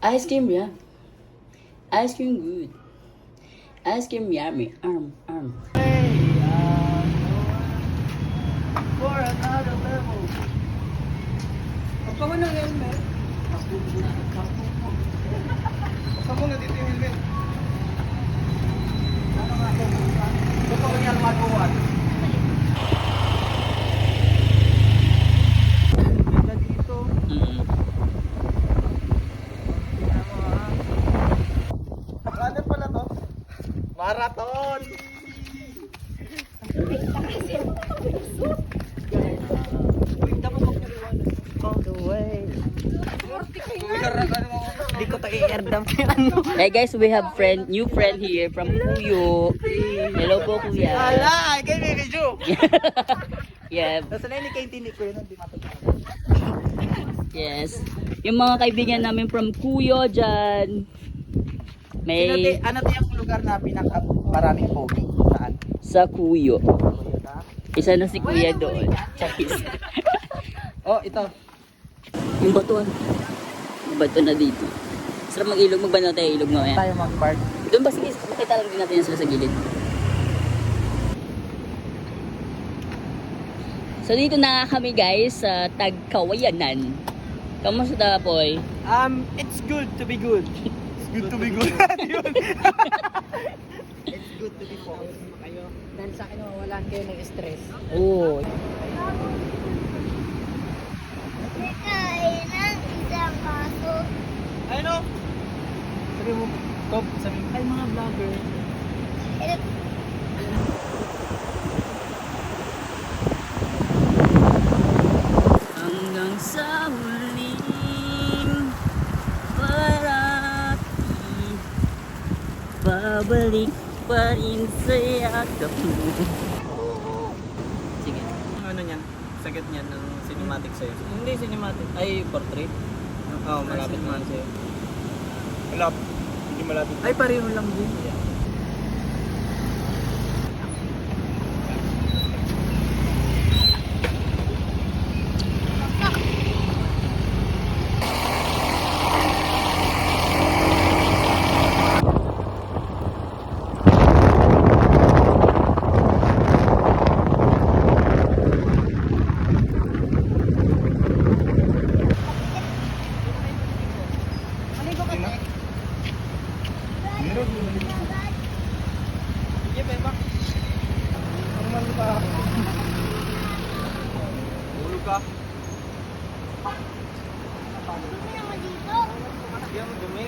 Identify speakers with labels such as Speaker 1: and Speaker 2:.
Speaker 1: Ice cream, yeah. Ice cream good. Ice cream yummy.
Speaker 2: For another level. Pagkawa ng helmet. Basta mo na dito yung helmet. Ano nga ito? Basta mo niya lumaguan. Ganda dito. Runner pala to. Marathon! Uy, dapat magpaliwanag. All the way. Hindi ko tayo i-airdam ano.
Speaker 1: Hey guys, we have new friend here from Kuyo. Hello po, Kuya.
Speaker 2: Ala, kay Mimi Jo.
Speaker 1: Yeah,
Speaker 2: Nasa na hindi kayo tinig ko yun, hindi matutulog.
Speaker 1: yes. Yung mga kaibigan namin from Kuyo dyan. May
Speaker 2: Ano to yung lugar na pinaka maraming pogi? Saan?
Speaker 1: sa Kuyo. Isa na si Kuya doon.
Speaker 2: Oh, ito.
Speaker 1: Yung batuan. Yung bato na dito. Sarap mag-ilog. Magbanaw tayo ilog mamaya.
Speaker 2: Tayo mag-park.
Speaker 1: Doon ba? Sige, kita lang din natin yan sila sa gilid. So dito na kami guys sa Tagkawayanan. Kamusta Poy?
Speaker 2: It's good to be good. It's good to be good. It's good to be focused. Kayo. Dahil sa akin, mawalan kayo ng stress.
Speaker 1: Oo.
Speaker 2: Ayun o. Sabi mo, Top, sabi mo, ay mga vlogger.
Speaker 1: Hanggang sa huling parati, babalik pa rin sa yakap mo. Sige.
Speaker 2: Ano niyan? Sagat niyan ng cinematic sa'yo? Hindi cinematic. Ay, portrait? Oo, malapit man sa'yo. Malapit. Hindi malapit. Ay, pareho lang din. Yeah. Sige, Beba. Normal pa. Hulog ka. Dumi naman dito. Yan, dumi.